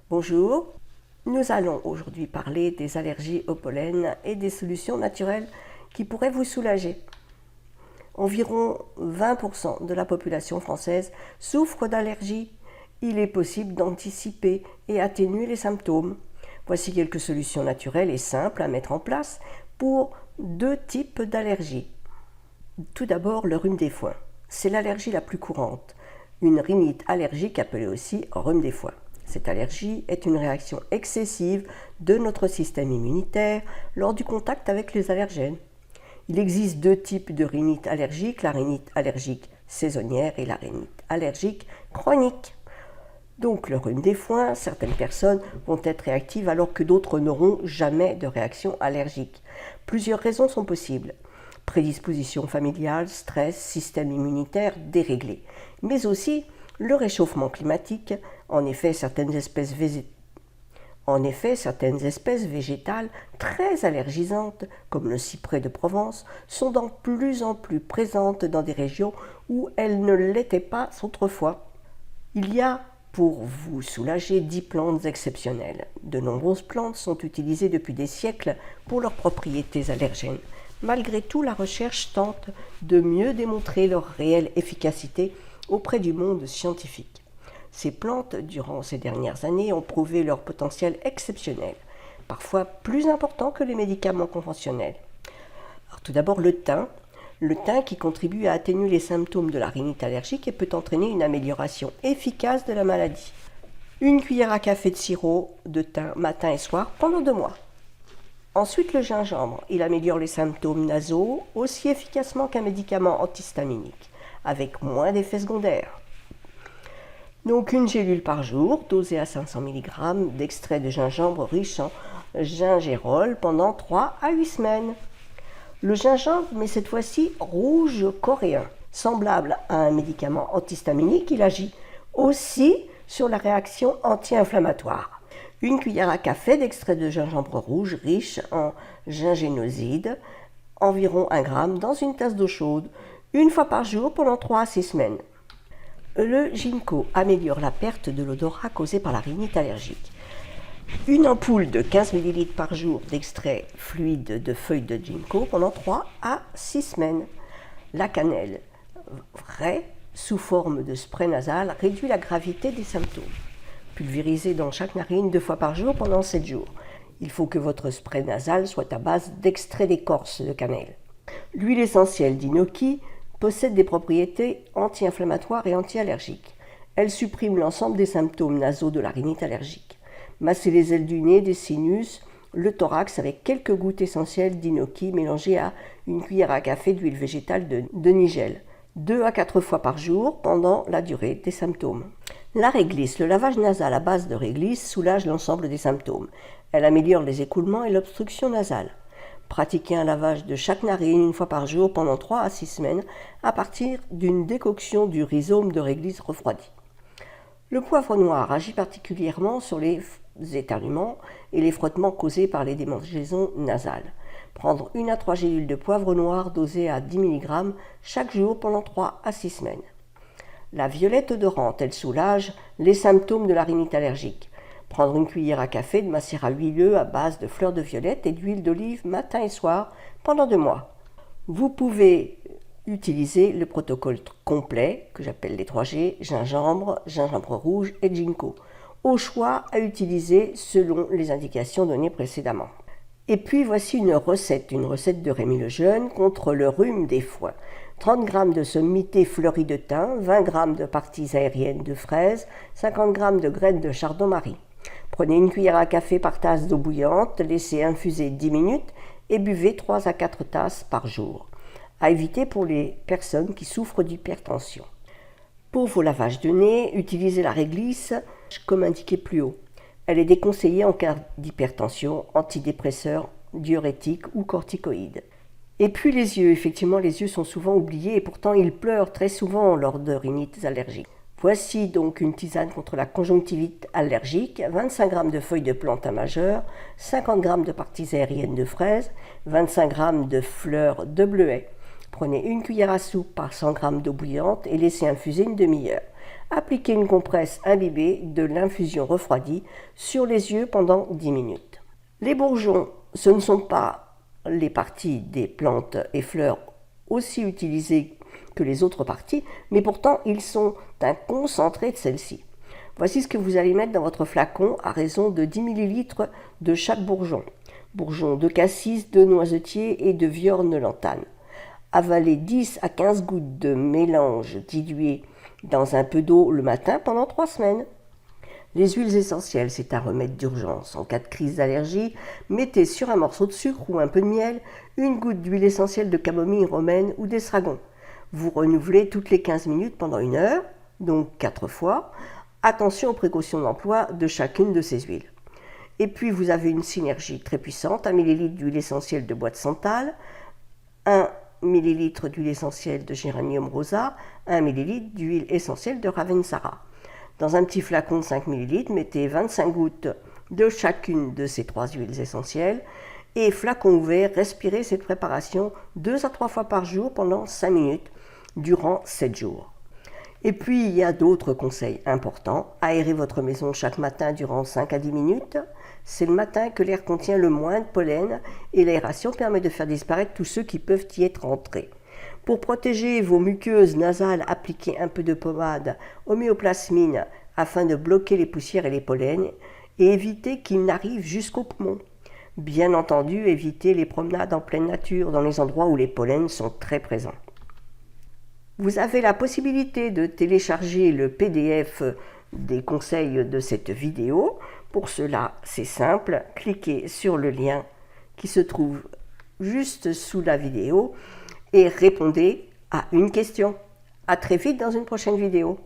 Bonjour, nous allons aujourd'hui parler des allergies au pollen et des solutions naturelles qui pourraient vous soulager. Environ 20% de la population française souffre d'allergies. Il est possible d'anticiper et atténuer les symptômes. Voici quelques solutions naturelles et simples à mettre en place pour deux types d'allergies. Tout d'abord, le rhume des foins. C'est l'allergie la plus courante, une rhinite allergique appelée aussi rhume des foins. Cette allergie est une réaction excessive de notre système immunitaire lors du contact avec les allergènes. Il existe deux types de rhinite allergique, la rhinite allergique saisonnière et la rhinite allergique chronique. Donc le rhume des foins, certaines personnes vont être réactives alors que d'autres n'auront jamais de réaction allergique. Plusieurs raisons sont possibles. Prédisposition familiale, stress, système immunitaire déréglé, mais aussi le réchauffement climatique. En effet, certaines espèces végétales très allergisantes, comme le cyprès de Provence, sont de plus en plus présentes dans des régions où elles ne l'étaient pas autrefois. Il y a pour vous soulager 10 plantes exceptionnelles. De nombreuses plantes sont utilisées depuis des siècles pour leurs propriétés allergènes. Malgré tout, la recherche tente de mieux démontrer leur réelle efficacité auprès du monde scientifique. Ces plantes, durant ces dernières années, ont prouvé leur potentiel exceptionnel, parfois plus important que les médicaments conventionnels. Alors, tout d'abord, le thym qui contribue à atténuer les symptômes de la rhinite allergique et peut entraîner une amélioration efficace de la maladie. Une cuillère à café de sirop de thym matin et soir pendant 2 mois. Ensuite, le gingembre. Il améliore les symptômes nasaux aussi efficacement qu'un médicament antihistaminique, avec moins d'effets secondaires. Donc une gélule par jour, dosée à 500 mg d'extrait de gingembre riche en gingérol pendant 3 à 8 semaines. Le gingembre, mais cette fois-ci rouge coréen. Semblable à un médicament antihistaminique, il agit aussi sur la réaction anti-inflammatoire. Une cuillère à café d'extrait de gingembre rouge riche en gingénoside, environ 1 gramme dans une tasse d'eau chaude, une fois par jour pendant 3 à 6 semaines. Le ginkgo améliore la perte de l'odorat causée par la rhinite allergique. Une ampoule de 15 ml par jour d'extrait fluide de feuilles de ginkgo pendant 3 à 6 semaines. La cannelle vraie, sous forme de spray nasal, réduit la gravité des symptômes. Pulvérisé dans chaque narine 2 fois par jour pendant 7 jours. Il faut que votre spray nasal soit à base d'extrait d'écorce de cannelle. L'huile essentielle d'Inoki possède des propriétés anti-inflammatoires et anti-allergiques. Elle supprime l'ensemble des symptômes nasaux de la rhinite allergique. Massez les ailes du nez, des sinus, le thorax avec quelques gouttes essentielles d'Inoki mélangées à une cuillère à café d'huile végétale de nigel, 2 à 4 fois par jour pendant la durée des symptômes. La réglisse, le lavage nasal à base de réglisse soulage l'ensemble des symptômes. Elle améliore les écoulements et l'obstruction nasale. Pratiquez un lavage de chaque narine 1 fois par jour pendant 3 à 6 semaines à partir d'une décoction du rhizome de réglisse refroidi. Le poivre noir agit particulièrement sur les éternuements et les frottements causés par les démangeaisons nasales. Prendre 1 à 3 gélules de poivre noir dosées à 10 mg chaque jour pendant 3 à 6 semaines. La violette odorante, elle soulage les symptômes de la rhinite allergique. Prendre une cuillère à café de macérat huileux à base de fleurs de violette et d'huile d'olive matin et soir pendant 2 mois. Vous pouvez utiliser le protocole complet, que j'appelle les 3G, gingembre, gingembre rouge et ginkgo, au choix à utiliser selon les indications données précédemment. Et puis voici une recette de Rémi Lejeune contre le rhume des foins. 30 g de sommité fleurie de thym, 20 g de parties aériennes de fraises, 50 g de graines de chardon-marie. Prenez une cuillère à café par tasse d'eau bouillante, laissez infuser 10 minutes et buvez 3 à 4 tasses par jour. À éviter pour les personnes qui souffrent d'hypertension. Pour vos lavages de nez, utilisez la réglisse comme indiqué plus haut. Elle est déconseillée en cas d'hypertension, antidépresseurs, diurétiques ou corticoïdes. Et puis les yeux, effectivement les yeux sont souvent oubliés et pourtant ils pleurent très souvent lors de rhinites allergiques. Voici donc une tisane contre la conjonctivite allergique, 25 g de feuilles de plantain majeure, 50 g de parties aériennes de fraises, 25 g de fleurs de bleuet. Prenez une cuillère à soupe par 100 g d'eau bouillante et laissez infuser une demi-heure. Appliquez une compresse imbibée de l'infusion refroidie sur les yeux pendant 10 minutes. Les bourgeons, ce ne sont pas les parties des plantes et fleurs aussi utilisées que les autres parties, mais pourtant ils sont un concentré de celles-ci. Voici ce que vous allez mettre dans votre flacon à raison de 10 ml de chaque bourgeon. Bourgeons de cassis, de noisetier et de viorne lantane. Avalez 10 à 15 gouttes de mélange dilué dans un peu d'eau le matin pendant 3 semaines. Les huiles essentielles, c'est un remède d'urgence. En cas de crise d'allergie, mettez sur un morceau de sucre ou un peu de miel une goutte d'huile essentielle de camomille romaine ou d'estragon. Vous renouvelez toutes les 15 minutes pendant 1 heure, donc 4 fois. Attention aux précautions d'emploi de chacune de ces huiles. Et puis vous avez une synergie très puissante, 1 ml d'huile essentielle de bois de santal, 1 ml d'huile essentielle de géranium rosa, 1 ml d'huile essentielle de ravensara. Dans un petit flacon de 5 ml, mettez 25 gouttes de chacune de ces 3 huiles essentielles et flacon ouvert, respirez cette préparation 2 à 3 fois par jour pendant 5 minutes durant 7 jours. Et puis, il y a d'autres conseils importants. Aérez votre maison chaque matin durant 5 à 10 minutes. C'est le matin que l'air contient le moins de pollen et l'aération permet de faire disparaître tous ceux qui peuvent y être entrés. Pour protéger vos muqueuses nasales, appliquez un peu de pommade homéoplasmine afin de bloquer les poussières et les pollens et éviter qu'ils n'arrivent jusqu'aux poumons. Bien entendu, évitez les promenades en pleine nature dans les endroits où les pollens sont très présents. Vous avez la possibilité de télécharger le PDF des conseils de cette vidéo. Pour cela, c'est simple, cliquez sur le lien qui se trouve juste sous la vidéo et répondez à une question. À très vite dans une prochaine vidéo.